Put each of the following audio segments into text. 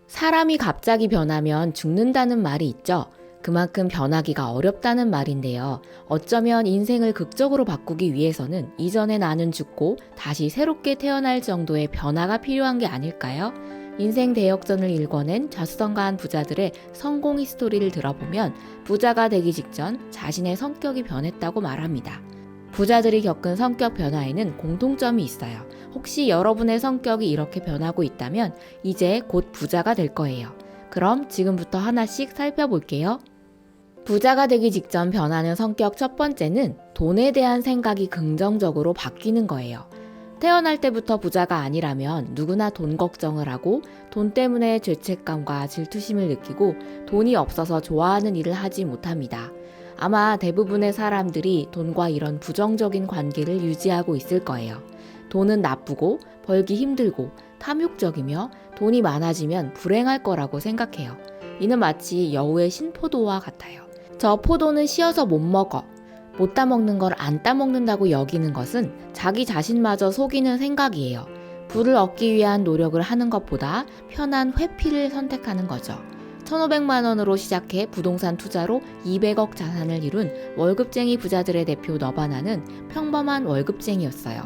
사람이 갑자기 변하면 죽는다는 말이 있죠. 그만큼 변하기가 어렵다는 말인데요. 어쩌면 인생을 극적으로 바꾸기 위해서는 이전의 나는 죽고 다시 새롭게 태어날 정도의 변화가 필요한 게 아닐까요? 인생 대역전을 일궈낸 좌수성가한 부자들의 성공 히스토리를 들어보면 부자가 되기 직전 자신의 성격이 변했다고 말합니다. 부자들이 겪은 성격 변화에는 공통점이 있어요. 혹시 여러분의 성격이 이렇게 변하고 있다면 이제 곧 부자가 될 거예요. 그럼 지금부터 하나씩 살펴볼게요. 부자가 되기 직전 변하는 성격 첫 번째는 돈에 대한 생각이 긍정적으로 바뀌는 거예요. 태어날 때부터 부자가 아니라면 누구나 돈 걱정을 하고 돈 때문에 죄책감과 질투심을 느끼고 돈이 없어서 좋아하는 일을 하지 못합니다. 아마 대부분의 사람들이 돈과 이런 부정적인 관계를 유지하고 있을 거예요. 돈은 나쁘고 벌기 힘들고 탐욕적이며 돈이 많아지면 불행할 거라고 생각해요. 이는 마치 여우의 신포도와 같아요. 저 포도는 씌어서 못 먹어. 못 따먹는 걸 안 따먹는다고 여기는 것은 자기 자신마저 속이는 생각이에요. 부를 얻기 위한 노력을 하는 것보다 편한 회피를 선택하는 거죠. 1,500만 원으로 시작해 부동산 투자로 200억 자산을 이룬 월급쟁이 부자들의 대표 너바나는 평범한 월급쟁이였어요.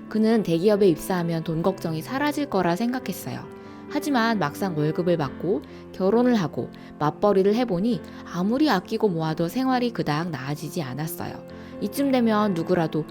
그는 대기업에 입사하면 돈 걱정이 사라질 거라 생각했어요. 하지만 막상 월급을 받고 결혼을 하고 맞벌이를 해보니 아무리 아끼고 모아도 생활이 그닥 나아지지 않았어요. 이쯤 되면 누구라도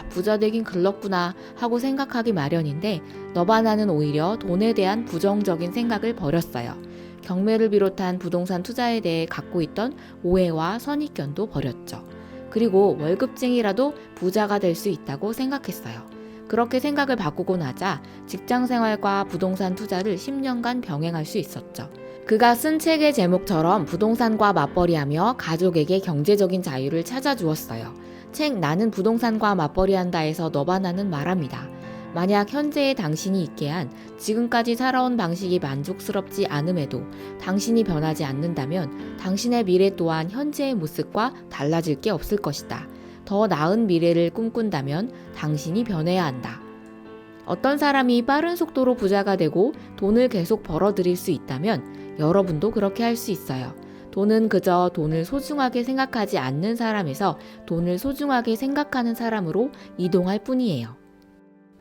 부자 되긴 글렀구나 하고 생각하기 마련인데 너바나는 오히려 돈에 대한 부정적인 생각을 버렸어요. 경매를 비롯한 부동산 투자에 대해 갖고 있던 오해와 선입견도 버렸죠. 그리고 월급쟁이라도 부자가 될 수 있다고 생각했어요. 그렇게 생각을 바꾸고 나자 직장 생활과 부동산 투자를 10년간 병행할 수 있었죠. 그가 쓴 책의 제목처럼 부동산과 맞벌이하며 가족에게 경제적인 자유를 찾아주었어요. 책 나는 부동산과 맞벌이한다에서 너바나는 말합니다. 만약 현재의 당신이 있게 한 지금까지 살아온 방식이 만족스럽지 않음에도 당신이 변하지 않는다면 당신의 미래 또한 현재의 모습과 달라질 게 없을 것이다. 더 나은 미래를 꿈꾼다면 당신이 변해야 한다. 어떤 사람이 빠른 속도로 부자가 되고 돈을 계속 벌어들일 수 있다면 여러분도 그렇게 할 수 있어요. 돈은 그저 돈을 소중하게 생각하지 않는 사람에서 돈을 소중하게 생각하는 사람으로 이동할 뿐이에요.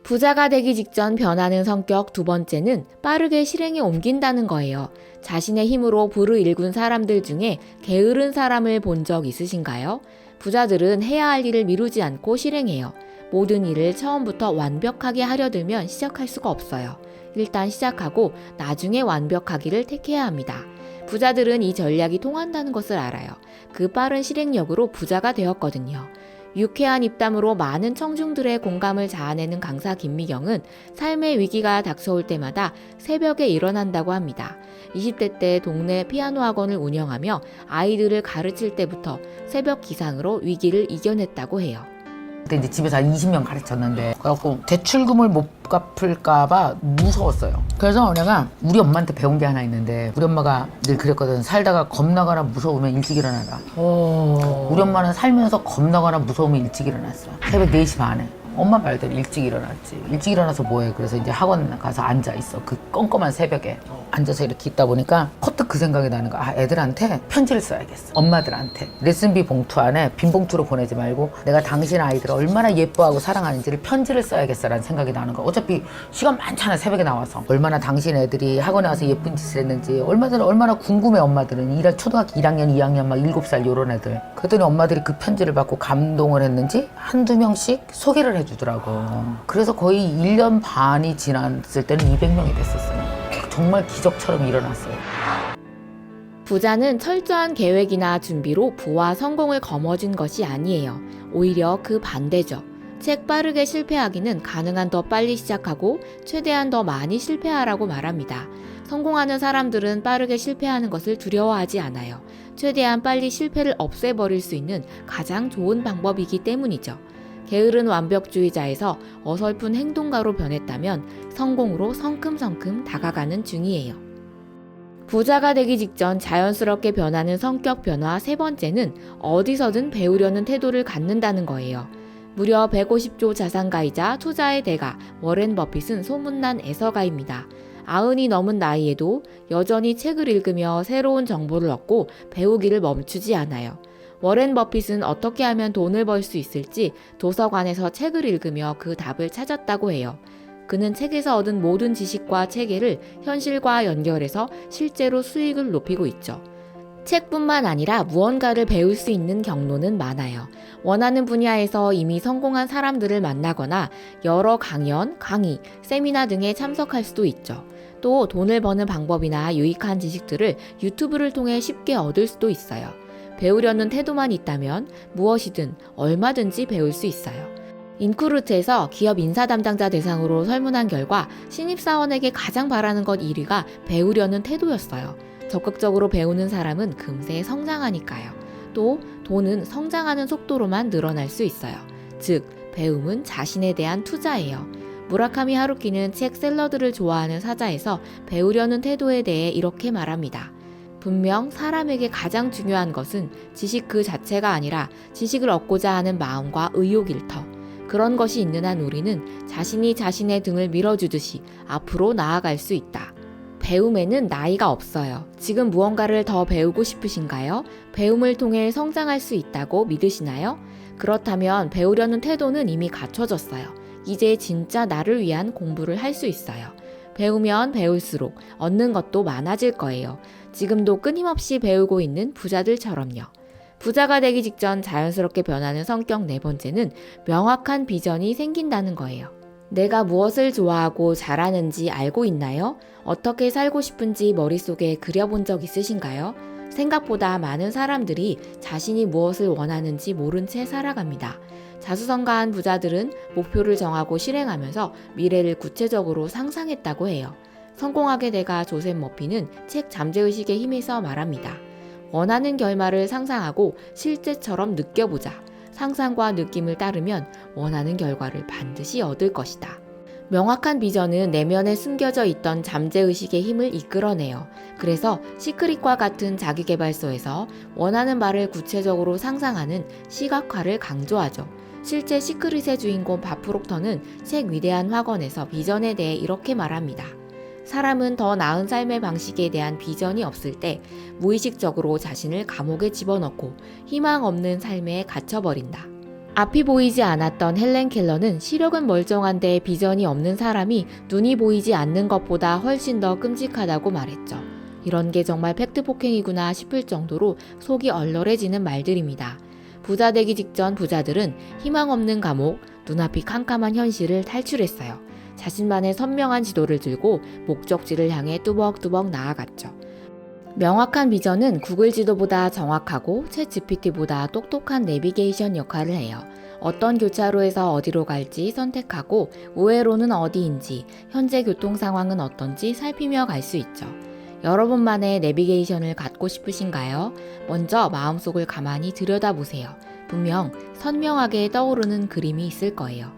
부자가 되기 직전 변하는 성격 두 번째는 빠르게 실행에 옮긴다는 거예요. 자신의 힘으로 부를 일군 사람들 중에 게으른 사람을 본 적 있으신가요? 부자들은 해야 할 일을 미루지 않고 실행해요. 모든 일을 처음부터 완벽하게 하려 들면 시작할 수가 없어요. 일단 시작하고 나중에 완벽하기를 택해야 합니다. 부자들은 이 전략이 통한다는 것을 알아요. 그 빠른 실행력으로 부자가 되었거든요. 유쾌한 입담으로 많은 청중들의 공감을 자아내는 강사 김미경은 삶의 위기가 닥쳐올 때마다 새벽에 일어난다고 합니다. 20대 때 동네 피아노 학원을 운영하며 아이들을 가르칠 때부터 새벽 기상으로 위기를 이겨냈다고 해요. 그때 이제 집에서 한 20명 가르쳤는데 그래갖고 대출금을 못 갚을까봐 무서웠어요. 그래서 내가 우리 엄마한테 배운 게 하나 있는데 우리 엄마가 늘 그랬거든. 살다가 겁나거나 무서우면 일찍 일어나라. 우리 엄마는 살면서 겁나거나 무서우면 일찍 일어났어. 새벽 4시 반에. 엄마 말대로 일찍 일어났지. 일찍 일어나서 뭐해. 그래서 이제 학원 가서 앉아있어. 그 껌껌한 새벽에 앉아서 이렇게 있다 보니까 퍼뜩 그 생각이 나는 거야. 애들한테 편지를 써야겠어. 엄마들한테 레슨비 봉투 안에 빈 봉투로 보내지 말고 내가 당신 아이들을 얼마나 예뻐하고 사랑하는지를 편지를 써야겠어라는 생각이 나는 거야. 어차피 시간 많잖아. 새벽에 나와서 얼마나 당신 애들이 학원에 와서 예쁜 짓을 했는지 얼마나 궁금해. 엄마들은 초등학교 1학년 2학년 막 7살 요런 애들. 그랬더니 엄마들이 그 편지를 받고 감동을 했는지 한두 명씩 소개를 해주더라고. 그래서 거의 1년 반이 지났을 때는 200명이 됐었어요. 정말 기적처럼 일어났어요. 부자는 철저한 계획이나 준비로 부와 성공을 거머쥔 것이 아니에요. 오히려 그 반대죠. 책 빠르게 실패하기는 가능한 더 빨리 시작하고 최대한 더 많이 실패하라고 말합니다. 성공하는 사람들은 빠르게 실패하는 것을 두려워하지 않아요. 최대한 빨리 실패를 없애버릴 수 있는 가장 좋은 방법이기 때문이죠. 게으른 완벽주의자에서 어설픈 행동가로 변했다면 성공으로 성큼성큼 다가가는 중이에요. 부자가 되기 직전 자연스럽게 변하는 성격 변화 세 번째는 어디서든 배우려는 태도를 갖는다는 거예요. 무려 150조 자산가이자 투자의 대가 워렌 버핏은 소문난 애서가입니다. 90이 넘은 나이에도 여전히 책을 읽으며 새로운 정보를 얻고 배우기를 멈추지 않아요. 워렌 버핏은 어떻게 하면 돈을 벌 수 있을지 도서관에서 책을 읽으며 그 답을 찾았다고 해요. 그는 책에서 얻은 모든 지식과 체계를 현실과 연결해서 실제로 수익을 높이고 있죠. 책뿐만 아니라 무언가를 배울 수 있는 경로는 많아요. 원하는 분야에서 이미 성공한 사람들을 만나거나 여러 강연, 강의, 세미나 등에 참석할 수도 있죠. 또 돈을 버는 방법이나 유익한 지식들을 유튜브를 통해 쉽게 얻을 수도 있어요. 배우려는 태도만 있다면 무엇이든 얼마든지 배울 수 있어요. 인쿠루트에서 기업 인사 담당자 대상으로 설문한 결과 신입사원에게 가장 바라는 것 1위가 배우려는 태도였어요. 적극적으로 배우는 사람은 금세 성장하니까요. 또 돈은 성장하는 속도로만 늘어날 수 있어요. 즉, 배움은 자신에 대한 투자예요. 무라카미 하루키는 책 샐러드를 좋아하는 사자에서 배우려는 태도에 대해 이렇게 말합니다. 분명 사람에게 가장 중요한 것은 지식 그 자체가 아니라 지식을 얻고자 하는 마음과 의욕일 터. 그런 것이 있는 한 우리는 자신이 자신의 등을 밀어주듯이 앞으로 나아갈 수 있다. 배움에는 나이가 없어요. 지금 무언가를 더 배우고 싶으신가요? 배움을 통해 성장할 수 있다고 믿으시나요? 그렇다면 배우려는 태도는 이미 갖춰졌어요. 이제 진짜 나를 위한 공부를 할 수 있어요. 배우면 배울수록 얻는 것도 많아질 거예요. 지금도 끊임없이 배우고 있는 부자들처럼요. 부자가 되기 직전 자연스럽게 변하는 성격 4번째는 명확한 비전이 생긴다는 거예요. 내가 무엇을 좋아하고 잘하는지 알고 있나요? 어떻게 살고 싶은지 머릿속에 그려본 적 있으신가요? 생각보다 많은 사람들이 자신이 무엇을 원하는지 모른 채 살아갑니다. 자수성가한 부자들은 목표를 정하고 실행하면서 미래를 구체적으로 상상했다고 해요. 성공하게 돼가 조셉 머피는 책 잠재의식의 힘에서 말합니다. 원하는 결말을 상상하고 실제처럼 느껴보자. 상상과 느낌을 따르면 원하는 결과를 반드시 얻을 것이다. 명확한 비전은 내면에 숨겨져 있던 잠재의식의 힘을 이끌어내요. 그래서 시크릿과 같은 자기계발서에서 원하는 바를 구체적으로 상상하는 시각화를 강조하죠. 실제 시크릿의 주인공 밥 프록터는 책 위대한 확언에서 비전에 대해 이렇게 말합니다. 사람은 더 나은 삶의 방식에 대한 비전이 없을 때 무의식적으로 자신을 감옥에 집어넣고 희망 없는 삶에 갇혀버린다. 앞이 보이지 않았던 헬렌 켈러는 시력은 멀쩡한데 비전이 없는 사람이 눈이 보이지 않는 것보다 훨씬 더 끔찍하다고 말했죠. 이런 게 정말 팩트 폭행이구나 싶을 정도로 속이 얼얼해지는 말들입니다. 부자 되기 직전 부자들은 희망 없는 감옥, 눈앞이 캄캄한 현실을 탈출했어요. 자신만의 선명한 지도를 들고 목적지를 향해 뚜벅뚜벅 나아갔죠. 명확한 비전은 구글 지도보다 정확하고 챗 GPT보다 똑똑한 내비게이션 역할을 해요. 어떤 교차로에서 어디로 갈지 선택하고 우회로는 어디인지 현재 교통 상황은 어떤지 살피며 갈 수 있죠. 여러분만의 내비게이션을 갖고 싶으신가요? 먼저 마음속을 가만히 들여다보세요. 분명 선명하게 떠오르는 그림이 있을 거예요.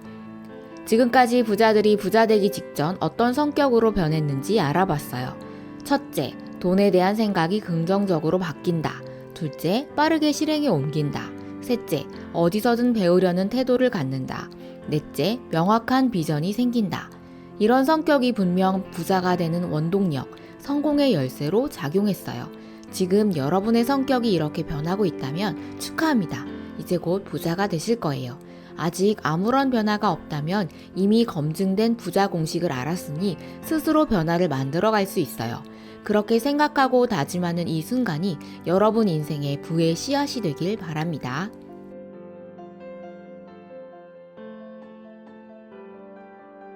지금까지 부자들이 부자 되기 직전 어떤 성격으로 변했는지 알아봤어요. 첫째, 돈에 대한 생각이 긍정적으로 바뀐다. 둘째, 빠르게 실행에 옮긴다. 셋째, 어디서든 배우려는 태도를 갖는다. 넷째, 명확한 비전이 생긴다. 이런 성격이 분명 부자가 되는 원동력, 성공의 열쇠로 작용했어요. 지금 여러분의 성격이 이렇게 변하고 있다면 축하합니다. 이제 곧 부자가 되실 거예요. 아직 아무런 변화가 없다면 이미 검증된 부자 공식을 알았으니 스스로 변화를 만들어갈 수 있어요. 그렇게 생각하고 다짐하는 이 순간이 여러분 인생의 부의 씨앗이 되길 바랍니다.